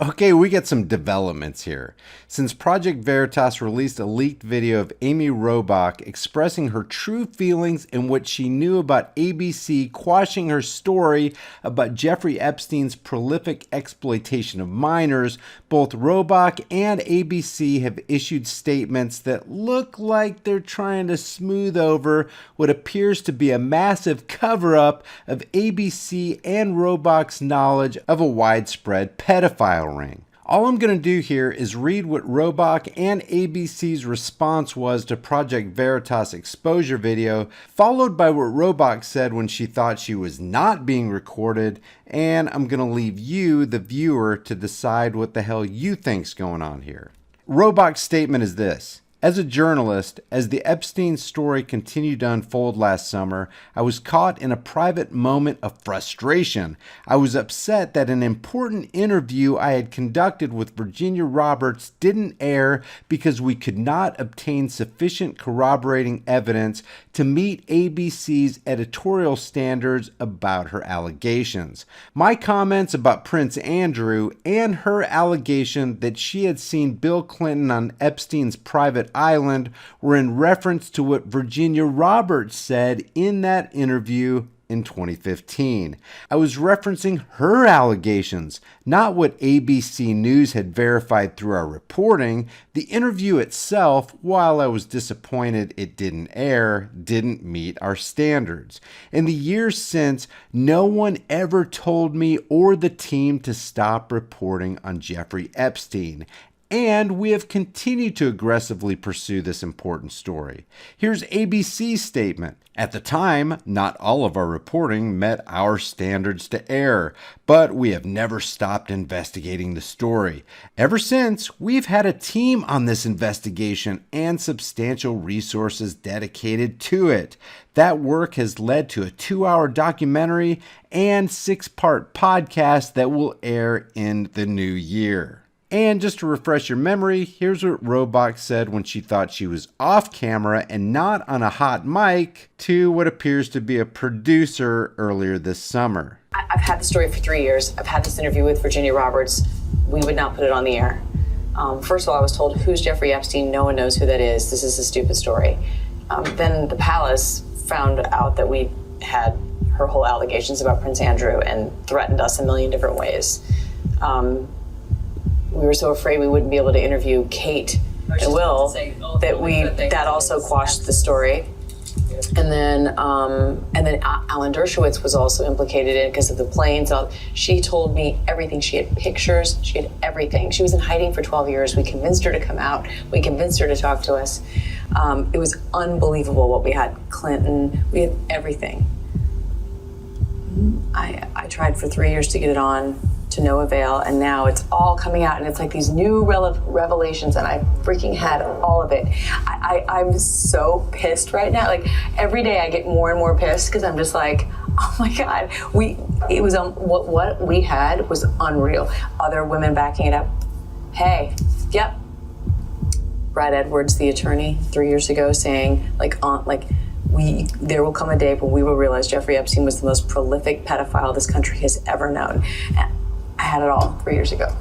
Okay, we get some developments here. Since Project Veritas released a leaked video of Amy Robach expressing her true feelings and what she knew about ABC quashing her story about Jeffrey Epstein's prolific exploitation of minors, both Robach and ABC have issued statements that look like they're trying to smooth over what appears to be a massive cover-up of ABC and Robach's knowledge of a widespread pedophile ring. All I'm going to do here is read what Robach and ABC's response was to Project Veritas' exposure video, followed by what Robach said when she thought she was not being recorded, and I'm going to leave you, the viewer, to decide what the hell you think's going on here. Robach's statement is this. As a journalist, as the Epstein story continued to unfold last summer, I was caught in a private moment of frustration. I was upset that an important interview I had conducted with Virginia Roberts didn't air because we could not obtain sufficient corroborating evidence to meet ABC's editorial standards about her allegations. My comments about Prince Andrew and her allegation that she had seen Bill Clinton on Epstein's private island were in reference to what Virginia Roberts said in that interview in 2015. I was referencing her allegations, not what ABC News had verified through our reporting. The interview itself, while I was disappointed it didn't air, didn't meet our standards. In the years since, no one ever told me or the team to stop reporting on Jeffrey Epstein. And we have continued to aggressively pursue this important story. Here's ABC's statement. At the time, not all of our reporting met our standards to air, but we have never stopped investigating the story. Ever since, we've had a team on this investigation and substantial resources dedicated to it. That work has led to a 2-hour documentary and 6-part podcast that will air in the new year. And just to refresh your memory, here's what Robach said when she thought she was off camera and not on a hot mic to what appears to be a producer earlier this summer. I've had the story for 3 years. I've had this interview with Virginia Roberts. We would not put it on the air. First of all, I was told, who's Jeffrey Epstein? No one knows who that is. This is a stupid story. Then the palace found out that we had her whole allegations about Prince Andrew and threatened us a million different ways. We were so afraid we wouldn't be able to interview Kate and Will that also quashed the story. And then Alan Dershowitz was also implicated in it because of the planes. She told me everything. She had pictures. She had everything. She was in hiding for 12 years. We convinced her to come out. We convinced her to talk to us. It was unbelievable what we had. Clinton. We had everything. I tried for 3 years to get it on, to no avail, and now it's all coming out, and it's like these new revelations, and I freaking had all of it. I'm so pissed right now. Like, every day I get more and more pissed because I'm just like, oh my God, what we had was unreal. Other women backing it up. Hey, yep. Brad Edwards, the attorney, 3 years ago, saying there will come a day when we will realize Jeffrey Epstein was the most prolific pedophile this country has ever known. And I had it all 3 years ago.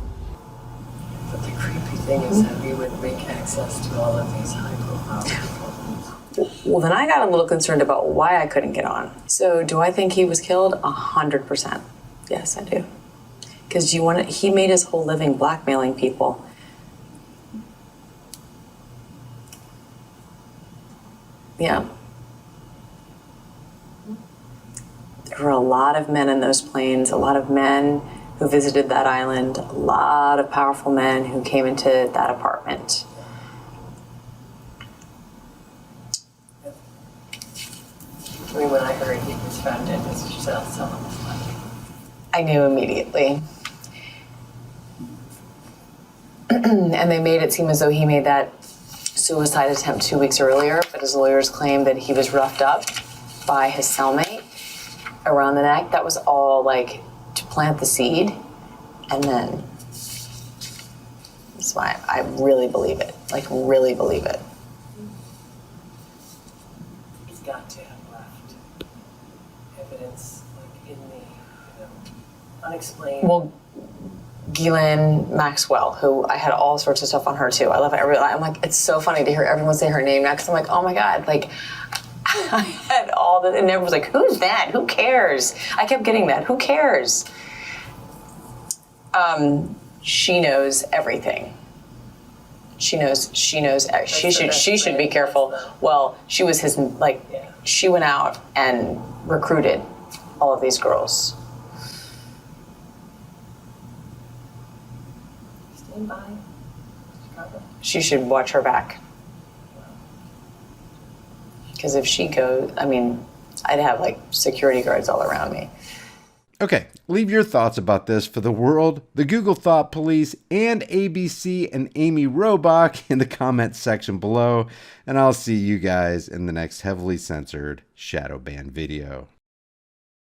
But the creepy thing is that we would make access to all of these high-profile people. Well, then I got a little concerned about why I couldn't get on. So do I think he was killed? 100%. Yes, I do. Because he made his whole living blackmailing people. Yeah. There were a lot of men in those planes, a lot of men who visited that island, a lot of powerful men who came into that apartment. I mean, when I heard he was found dead, this was just someone was money. I knew immediately. And they made it seem as though he made that suicide attempt 2 weeks earlier, but his lawyers claimed that he was roughed up by his cellmate around the neck. That was all like to plant the seed, and then that's why I really believe it. Like, really believe it. He's got to have left evidence, like in the unexplained. Well, Ghislaine Maxwell, who I had all sorts of stuff on her too. I love it. I'm like, it's so funny to hear everyone say her name now because I'm like, oh my God, like I had all the, and everyone was like, who's that? Who cares? I kept getting that. Who cares? She knows everything. She should be careful. Well, she was his, like, she went out and recruited all of these girls. Stand by. She should watch her back. Because if she goes, I mean, I'd have like security guards all around me. Okay, leave your thoughts about this for the world, the Google Thought Police, and ABC and Amy Robach in the comments section below. And I'll see you guys in the next heavily censored shadow ban video.